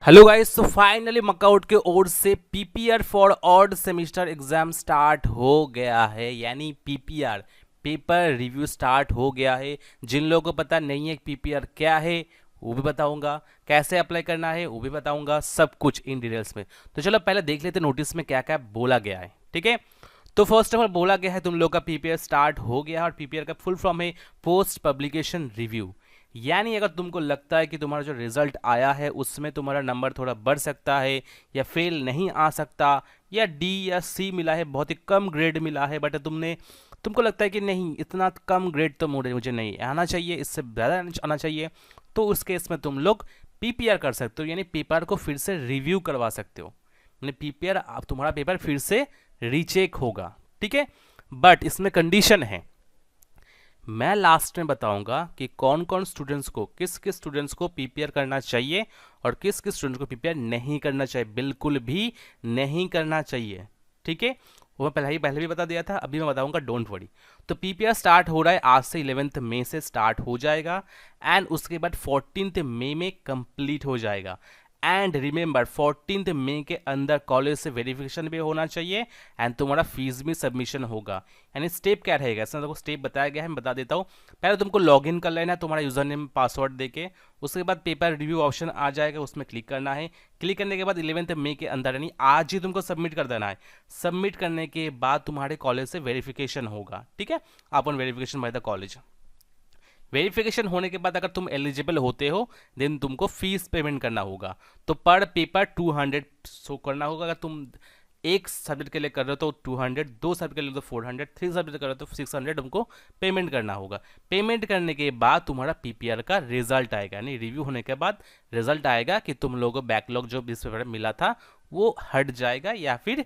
Hello guys, तो finally मकआउट के ओर से PPR for odd semester exam start हो गया है। यानी पीपीआर पेपर रिव्यू स्टार्ट हो गया है। जिन लोगों को पता नहीं है पीपीआर क्या है वो भी बताऊंगा, कैसे अप्लाई करना है वो भी बताऊंगा, सब कुछ इन डिटेल्स में। तो चलो पहले देख लेते नोटिस में क्या क्या बोला गया है। ठीक है, तो फर्स्ट ऑफ ऑल बोला गया है तुम लोग का पीपीआर स्टार्ट हो गया है और पीपीआर का फुल फॉर्म है पोस्ट पब्लिकेशन रिव्यू। यानी अगर तुमको लगता है कि तुम्हारा जो रिजल्ट आया है उसमें तुम्हारा नंबर थोड़ा बढ़ सकता है या फेल नहीं आ सकता या डी या सी मिला है, बहुत ही कम ग्रेड मिला है, बट तुमको लगता है कि नहीं इतना कम ग्रेड तो मुझे नहीं आना चाहिए, इससे ज़्यादा आना चाहिए, तो उस केस में तुम लोग पीपीआर कर सकते हो। यानी पेपर को फिर से रिव्यू करवा सकते हो। यानी पीपीआर अब तुम्हारा पेपर फिर से रीचेक होगा। ठीक है, बट इसमें कंडीशन है, मैं लास्ट में बताऊंगा कि कौन कौन स्टूडेंट्स को किस किस स्टूडेंट्स को पीपीआर करना चाहिए और किस किस स्टूडेंट्स को पीपीआर नहीं करना चाहिए, बिल्कुल भी नहीं करना चाहिए। ठीक है, वो मैं पहले भी बता दिया था, अभी मैं बताऊंगा, डोंट वरी। तो पीपीआर स्टार्ट हो रहा है आज से, 11 मई से स्टार्ट हो जाएगा एंड उसके बाद 14 मई में कंप्लीट हो जाएगा। एंड रिमेंबर 14 मई के अंदर कॉलेज से वेरिफिकेशन भी होना चाहिए एंड तुम्हारा फीस भी सबमिशन होगा। यानी स्टेप क्या रहेगा, इसमें तुमको स्टेप बताया गया है, मैं बता देता हूँ। पहले तुमको लॉगिन कर लेना है तुम्हारा यूजर नेम पासवर्ड देके, उसके बाद पेपर रिव्यू ऑप्शन आ जाएगा, उसमें क्लिक करना है। क्लिक करने के बाद 11 मई के अंदर यानी आज ही तुमको सबमिट कर देना है। सबमिट करने के बाद तुम्हारे कॉलेज से वेरिफिकेशन होगा। ठीक है, अपन verification by the college. Verification होने के बाद अगर तुम एलिजिबल होते हो देन तुमको फीस पेमेंट करना होगा। तो पर पेपर 200 शो करना होगा। अगर तुम एक सब्जेक्ट के लिए कर रहे हो तो 200, दो सब्जेक्ट के लिए तो 400, थ्री सब्जेक्ट कर रहे हो तो 600 तुमको पेमेंट करना होगा। पेमेंट करने के बाद तुम्हारा पीपीआर का रिजल्ट आएगा, यानी रिव्यू होने के बाद रिजल्ट आएगा कि तुम लोगों को बैकलॉग जो इस पेपर में मिला था वो हट जाएगा या फिर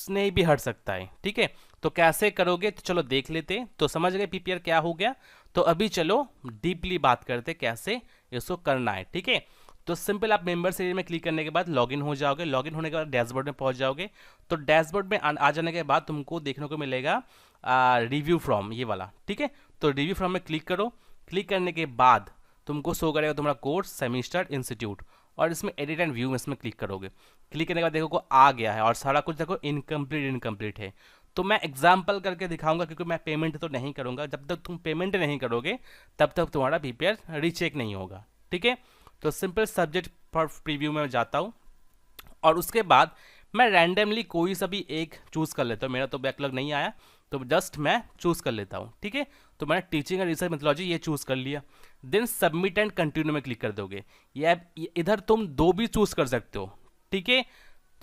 नहीं भी हट सकता है। ठीक है, तो कैसे करोगे तो चलो देख लेते हैं। तो समझ गए पीपीआर क्या हो गया। तो अभी चलो डीपली बात करते कैसे इसको करना है। ठीक है, तो सिंपल आप मेंबर्स एरिया में क्लिक करने के बाद लॉगिन हो जाओगे। लॉगिन होने के बाद डैशबोर्ड में पहुंच जाओगे। तो डैशबोर्ड में आ जाने के बाद तुमको देखने को मिलेगा रिव्यू फ्रॉम ये वाला। ठीक है, तो रिव्यू फ्रॉम में क्लिक करो। क्लिक करने के बाद तुमको शो करेगा तुम्हारा कोर्स सेमिस्टर इंस्टीट्यूट और इसमें एडिट एंड व्यू में इसमें क्लिक करोगे। क्लिक करने के बाद देखो को आ गया है और सारा कुछ देखो इनकम्प्लीट है। तो मैं एग्जाम्पल करके दिखाऊंगा क्योंकि मैं पेमेंट तो नहीं करूंगा। जब तक तुम पेमेंट नहीं करोगे तब तक तुम्हारा पीपीआर रीचेक नहीं होगा। ठीक है, तो सिंपल सब्जेक्ट फॉर प्रीव्यू में जाता हूँ और उसके बाद मैं रैंडमली कोई सा भी एक चूज़ कर लेता हूँ। मेरा तो बैकलॉग नहीं आया तो जस्ट मैं चूज़ कर लेता हूँ। ठीक है, तो मैंने टीचिंग एंड रिसर्च मेथोलॉजी ये चूज़ कर लिया। देन सबमिट एंड कंटिन्यू में क्लिक कर दोगे। या इधर तुम दो भी चूज़ कर सकते हो। ठीक है,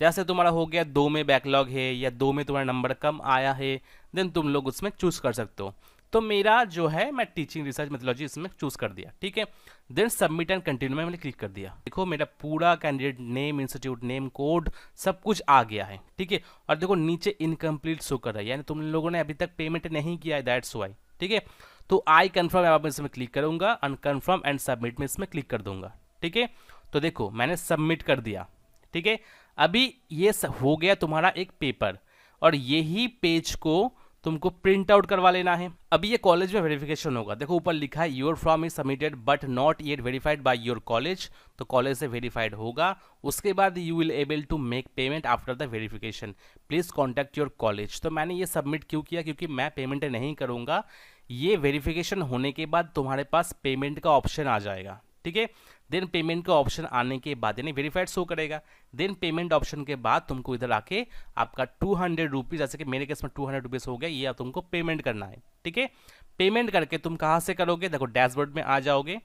जैसे तुम्हारा हो गया दो में बैकलॉग है या दो में तुम्हारा नंबर कम आया है देन तुम लोग उसमें चूज़ कर सकते हो। तो मेरा जो है मैं टीचिंग रिसर्च मेथोलॉजी इसमें चूज़ कर दिया। ठीक है, देन सबमिट एंड कंटिन्यू में मैंने क्लिक कर दिया। देखो मेरा पूरा candidate name, institute name, code सब कुछ आ गया है। ठीक है, और देखो नीचे इनकम्प्लीट शो कर रहा है, यानी तुम लोगों ने अभी तक पेमेंट नहीं किया है, दैट्स वाई। ठीक है, तो आई कन्फर्म आप इसमें क्लिक करूंगा, अनकन्फर्म एंड सबमिट में इसमें क्लिक कर दूंगा। ठीक है, तो देखो मैंने सबमिट कर दिया। ठीक है, अभी ये हो गया तुम्हारा एक पेपर और यही पेज को तुमको प्रिंट आउट करवा लेना है। अभी ये कॉलेज में वेरिफिकेशन होगा। देखो ऊपर लिखा है your form is submitted but not yet verified by your college. तो कॉलेज से वेरीफाइड होगा, उसके बाद you will able to make payment after the verification, please contact your college. तो मैंने ये सबमिट क्यों किया, क्योंकि मैं पेमेंट नहीं करूंगा। ये वेरिफिकेशन होने के बाद तुम्हारे पास पेमेंट का ऑप्शन आ जाएगा। ठीक है, देन पेमेंट का ऑप्शन आने के बाद यानी वेरीफाइड शो करेगा। देन पेमेंट ऑप्शन के बाद तुमको इधर आके आपका 200 रुपीज़, जैसे कि मेरे केस में 200 रुपीज़ हो गया, ये अब तुमको पेमेंट करना है। ठीक है, पेमेंट करके तुम कहाँ से करोगे, देखो डैशबोर्ड में आ जाओगे।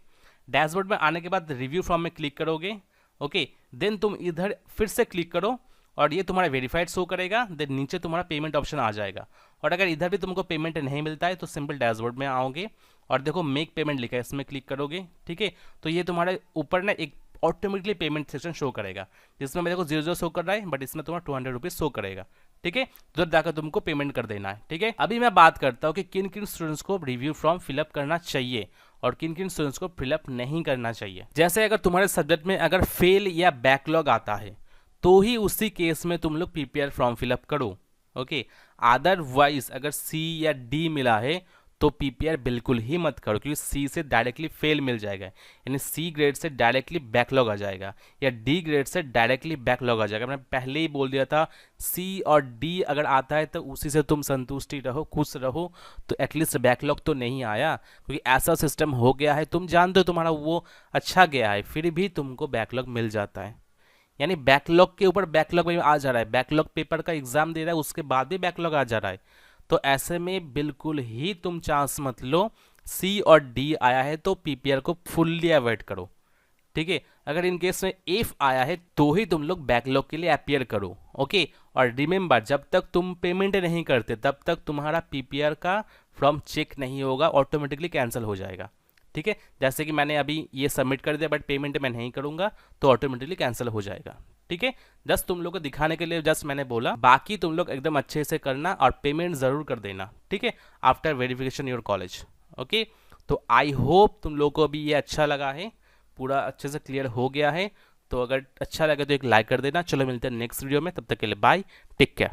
डैशबोर्ड में आने के बाद रिव्यू फॉर्म में क्लिक करोगे। ओके, देन तुम इधर फिर से क्लिक करो और ये तुम्हारा वेरीफाइड शो करेगा। देन नीचे तुम्हारा पेमेंट ऑप्शन आ जाएगा और अगर इधर भी तुमको पेमेंट नहीं मिलता है तो सिंपल डैशबोर्ड में आओगे और देखो मेक पेमेंट लिखा है, इसमें क्लिक करोगे। ठीक है, तो ये तुम्हारे ऊपर ना एक ऑटोमेटिकली पेमेंट सेक्शन शो करेगा, जिसमें मेरे को 0 शो कर रहा है बट इसमें तुम्हारा 200 रुपीज़ शो करेगा। ठीक है, तो उधर जाकर तुमको पेमेंट कर देना है। ठीक है, अभी मैं बात करता हूँ कि किन किन स्टूडेंट्स को रिव्यू फॉर्म फिलअप करना चाहिए और किन किन स्टूडेंट्स को फिलअप नहीं करना चाहिए। जैसे अगर तुम्हारे सब्जेक्ट में अगर फेल या बैकलॉग आता है तो ही उसी केस में तुम लोग पीपीआर फॉर्म फिलअप करो। ओके, अदरवाइज अगर सी या डी मिला है तो पीपीआर बिल्कुल ही मत करो, क्योंकि सी से डायरेक्टली फेल मिल जाएगा, यानी सी ग्रेड से डायरेक्टली बैकलॉग आ जाएगा, या डी ग्रेड से डायरेक्टली बैकलॉग आ जाएगा। मैंने पहले ही बोल दिया था, सी और डी अगर आता है तो उसी से तुम संतुष्टि रहो, खुश रहो, तो एटलीस्ट बैकलॉग तो नहीं आया। क्योंकि ऐसा सिस्टम हो गया है, तुम जानते हो तुम्हारा वो अच्छा गया है, फिर भी तुमको बैकलॉग मिल जाता है, यानी बैकलॉग के ऊपर बैकलॉग में आ जा रहा है, बैकलॉग पेपर का एग्जाम दे रहा है उसके बाद भी बैकलॉग आ जा रहा है। तो ऐसे में बिल्कुल ही तुम चांस मत लो, सी और डी आया है तो पीपीआर को फुल्ली अवॉइड करो, ठीक है। अगर इन केस में एफ आया है तो ही तुम लोग बैकलॉग के लिए अपियर करो, ओके। और रिमेंबर, जब तक तुम पेमेंट नहीं करते तब तक तुम्हारा पीपीआर का फॉर्म चेक नहीं होगा, ऑटोमेटिकली कैंसिल हो जाएगा, ठीक है। जैसे कि मैंने अभी ये सबमिट कर दिया, बट पेमेंट मैं नहीं करूंगा तो ऑटोमेटिकली कैंसिल हो जाएगा, ठीक है। जस्ट तुम लोग को दिखाने के लिए जस्ट मैंने बोला, बाकी तुम लोग एकदम अच्छे से करना और पेमेंट ज़रूर कर देना, ठीक है, after verification your college, okay. तो आई होप तुम लोग को भी ये अच्छा लगा है, पूरा अच्छे से क्लियर हो गया है। तो अगर अच्छा लगे तो एक लाइक कर देना। चलो मिलते हैं नेक्स्ट वीडियो में, तब तक के लिए बाय, टेक केयर।